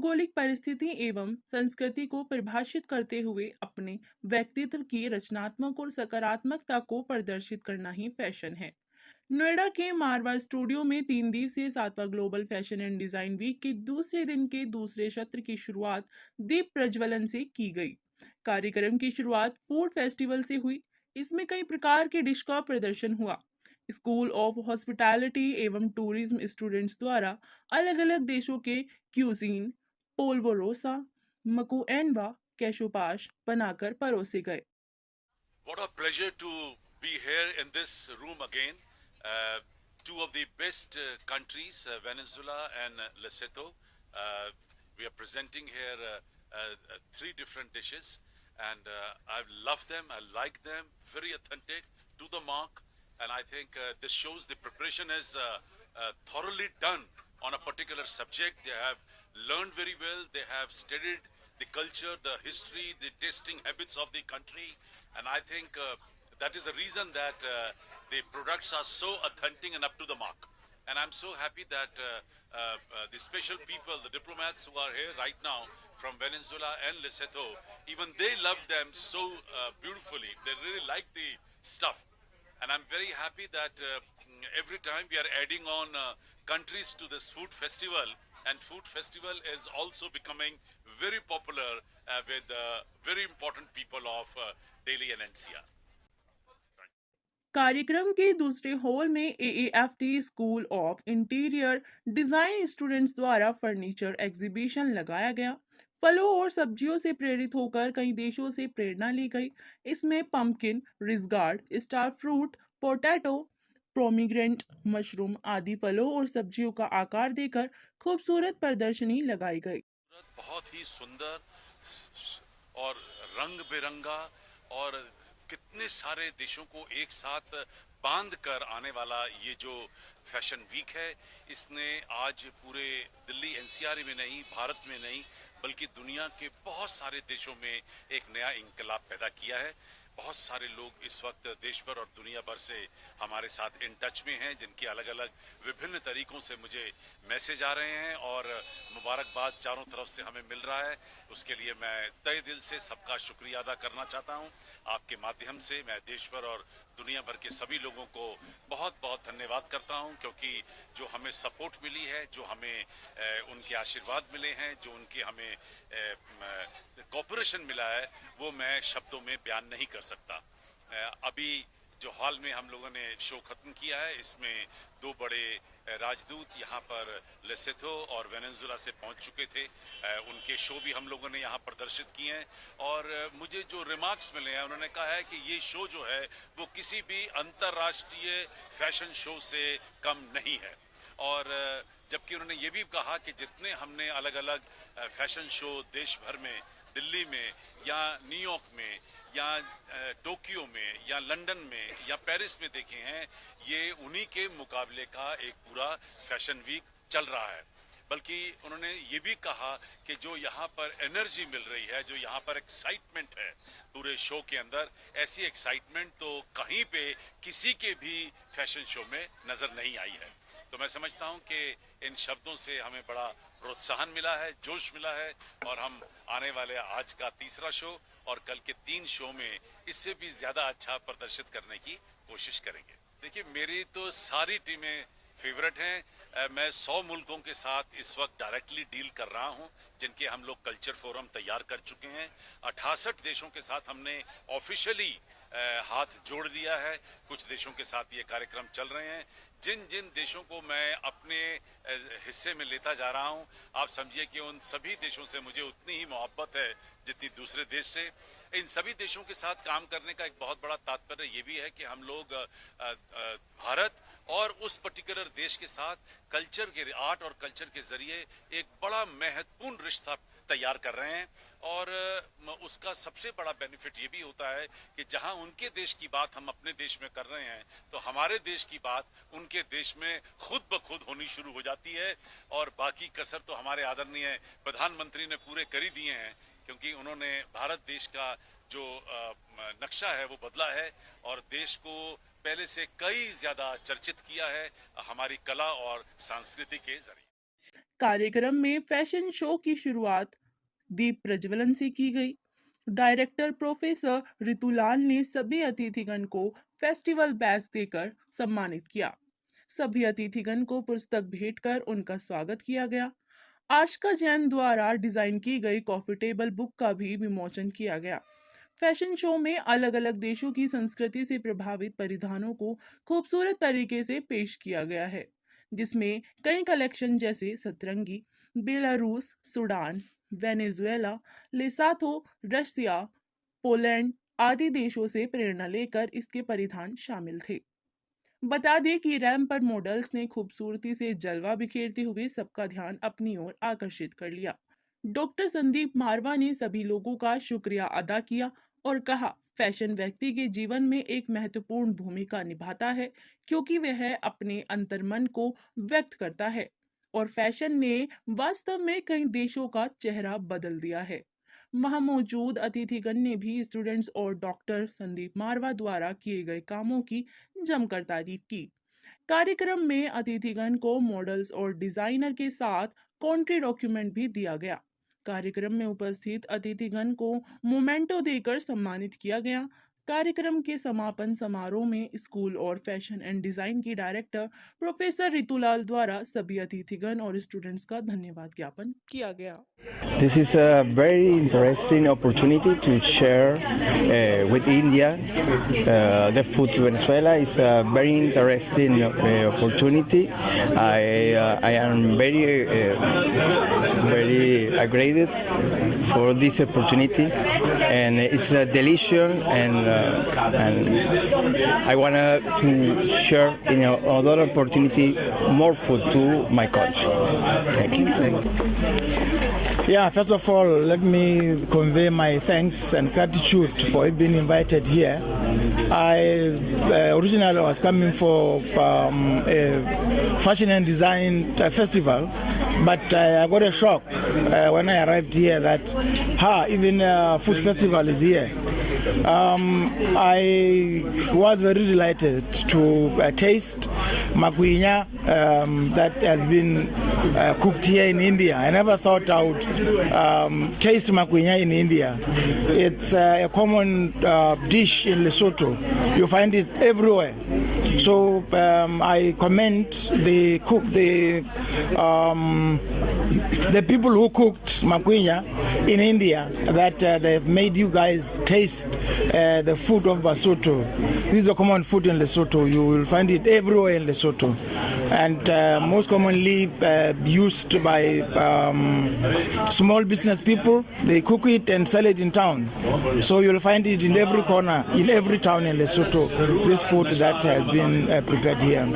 भौगोलिक परिस्थिति एवं संस्कृति को परिभाषित करते हुए अपने व्यक्तित्व की रचनात्मक और सकारात्मकता को प्रदर्शित करना ही फैशन है। नोएडा के मारवा स्टूडियो में 3 दिवसीय 7वां global fashion and design week के दूसरे दिन के दूसरे सत्र की शुरुआत दीप प्रज्वलन से की गई। कार्यक्रम की शुरुआत फूड फेस्टिवल से हुई। इसमें कई प्रकार के डिश का प्रदर्शन हुआ। स्कूल ऑफ हॉस्पिटैलिटी एवं टूरिज्म स्टूडेंट्स द्वारा अलग अलग देशों के क्यूजीन, पोल्वोरोसा, मकुएनवा, कैशोपाश बनाकर परोसे गए। What a pleasure to be here in this room again. Two of the best countries, Venezuela and Lesotho. We are presenting here three different dishes, and I love them. I like them. Very authentic, to the mark, and I think this shows the preparation is thoroughly done on a particular subject. They have learned very well. They have studied the culture, the history, the tasting habits of the country, and I think that is the reason that the products are so authentic and up to the mark. And I'm so happy that the special people, the diplomats who are here right now from Venezuela and Lesotho, even they love them so beautifully. They really like the stuff. And I'm very happy that every time we are adding on countries to this food festival, and food festival is also becoming very popular with very important people of Delhi and NCR. कार्यक्रम के दूसरे hall में AAFT school of interior design students द्वारा furniture exhibition लगाया गया। फलों और सब्जियों से प्रेरित होकर कई देशों से प्रेरणा ली गई। इसमें pumpkin, ridge gourd, star fruit, potato, pomegranate, mushroom आदि फलों और सब्जियों का आकार देकर खूबसूरत प्रदर्शनी लगाई गई। बहुत ही सुंदर और रंग बिरंगा और कितने सारे देशों को एक साथ बांध कर आने वाला ये जो फैशन वीक है, इसने आज पूरे दिल्ली एनसीआर में नहीं, भारत में नहीं, बल्कि दुनिया के बहुत सारे देशों में एक नया इंकलाब पैदा किया है। बहुत सारे लोग इस वक्त देश भर और दुनिया भर से हमारे साथ इन टच में हैं, जिनके अलग अलग विभिन्न तरीकों से मुझे मैसेज आ रहे हैं और मुबारकबाद चारों तरफ से हमें मिल रहा है। उसके लिए मैं तहे दिल से सबका शुक्रिया अदा करना चाहता हूं। आपके माध्यम से मैं देश भर और दुनिया भर के सभी लोगों को बहुत बहुत धन्यवाद करता हूं, क्योंकि जो हमें सपोर्ट मिली है, जो हमें उनके आशीर्वाद मिले हैं, जो उनके हमें कोऑपरेशन मिला है, वो मैं शब्दों में बयान नहीं कर सकता। अभी जो हाल में हम लोगों ने शो खत्म किया है, इसमें दो बड़े राजदूत यहाँ पर लेसोथो और वेनेजुएला से पहुँच चुके थे। उनके शो भी हम लोगों ने यहाँ प्रदर्शित किए हैं और मुझे जो रिमार्क्स मिले हैं, उन्होंने कहा है कि ये शो जो है वो किसी भी अंतर्राष्ट्रीय फैशन शो से कम नहीं है। और जबकि उन्होंने ये भी कहा कि जितने हमने अलग अलग फैशन शो देश भर में, दिल्ली में या न्यूयॉर्क में या टोक्यो में या लंदन में या पेरिस में देखे हैं, ये उन्हीं के मुकाबले का एक पूरा फैशन वीक चल रहा है। बल्कि उन्होंने ये भी कहा कि जो यहाँ पर एनर्जी मिल रही है, जो यहाँ पर एक्साइटमेंट है पूरे शो के अंदर, ऐसी एक्साइटमेंट तो कहीं पे किसी के भी फैशन शो में नज़र नहीं आई है। तो मैं समझता हूँ कि इन शब्दों से हमें बड़ा प्रोत्साहन मिला है, जोश मिला है, और हम आने वाले आज का तीसरा शो और कल के 3 शो में इससे भी ज़्यादा अच्छा प्रदर्शित करने की कोशिश करेंगे। देखिए, मेरी तो सारी टीमें फेवरेट हैं। मैं 100 मुल्कों के साथ इस वक्त डायरेक्टली डील कर रहा हूं, जिनके हम लोग कल्चर फोरम तैयार कर चुके हैं। 68 देशों के साथ हमने ऑफिशियली हाथ जोड़ दिया है। कुछ देशों के साथ ये कार्यक्रम चल रहे हैं। जिन जिन देशों को मैं अपने हिस्से में लेता जा रहा हूं, आप समझिए कि उन सभी देशों से मुझे उतनी ही मोहब्बत है जितनी दूसरे देश से। इन सभी देशों के साथ काम करने का एक बहुत बड़ा तात्पर्य ये भी है कि हम लोग भारत और उस पर्टिकुलर देश के साथ कल्चर के, आर्ट और कल्चर के जरिए एक बड़ा महत्वपूर्ण रिश्ता तैयार कर रहे हैं। और उसका सबसे बड़ा बेनिफिट ये भी होता है कि जहां उनके देश की बात हम अपने देश में कर रहे हैं, तो हमारे देश की बात उनके देश में खुद ब खुद होनी शुरू हो जाती है। और बाकी कसर तो हमारे आदरणीय प्रधानमंत्री ने पूरे कर ही दिए हैं, क्योंकि उन्होंने भारत देश का जो नक्शा है वो बदला है और देश को पहले से कई ज्यादा चर्चित किया है हमारी कला और संस्कृति के जरिए। कार्यक्रम में फैशन शो की शुरुआत दीप प्रज्वलन से की गई। डायरेक्टर प्रोफेसर ऋतुलाल ने सभी अतिथिगण को फेस्टिवल बैच देकर सम्मानित किया। सभी अतिथिगण को पुस्तक भेंट कर उनका स्वागत किया गया। आशका जैन द्वारा डिजाइन की गई कॉफी टेबल बुक का भी विमोचन किया गया। फैशन शो में अलग अलग देशों की संस्कृति से प्रभावित परिधानों को खूबसूरत तरीके से पेश किया गया है, जिसमें कई कलेक्शन जैसे सतरंगी, Belarus, Sudan, Venezuela, Lesotho, Russia, Poland आदि देशों से प्रेरणा लेकर इसके परिधान शामिल थे। बता दें कि रैंप पर मॉडल्स ने खूबसूरती से जलवा बिखेरते हुए सबका ध्यान अपनी ओर आकर्षित कर लिया। डॉक्टर संदीप मारवा ने सभी लोगों का शुक्रिया अदा किया और कहा, फैशन व्यक्ति के जीवन में एक महत्वपूर्ण भूमिका निभाता है क्योंकि वह अपने अंतर्मन को व्यक्त करता है और फैशन ने वास्तव में कई देशों का चेहरा बदल दिया है। वहां मौजूद अतिथिगण ने भी स्टूडेंट्स और डॉक्टर संदीप मारवा द्वारा किए गए कामों की जमकर तारीफ की। कार्यक्रम में अतिथिगण को मॉडल्स और डिजाइनर के साथ कॉन्ट्री डॉक्यूमेंट भी दिया गया। कार्यक्रम में उपस्थित अतिथिगण को मोमेंटो देकर सम्मानित किया गया। कार्यक्रम के समापन समारोह में स्कूल और फैशन एंड डिजाइन की डायरेक्टर प्रोफेसर ऋतुलाल द्वारा सभी अतिथिगण और स्टूडेंट्स का धन्यवाद ज्ञापन किया गया। This is a very interesting opportunity to share with India. The food to Venezuela is a very interesting opportunity. I am very aggravated for this opportunity, and it's delicious, and I want to share in another opportunity more food to my country. Thank you. Yeah, first of all, let me convey my thanks and gratitude for being invited here. I originally was coming for a fashion and design festival, but I got a shock when I arrived here that even a food festival is here. I was very delighted to taste makuinya that has been cooked here in India. I never thought I would taste makuinya in India. It's a common dish in Lesotho. You find it everywhere. So I commend the people who cooked makuinya in India that they've made you guys taste the food of Basotho. This is a common food in Lesotho. You will find it everywhere in Lesotho, and most commonly used by small business people. They cook it and sell it in town. So you'll find it in every corner, in every town in Lesotho, this food that has been prepared here.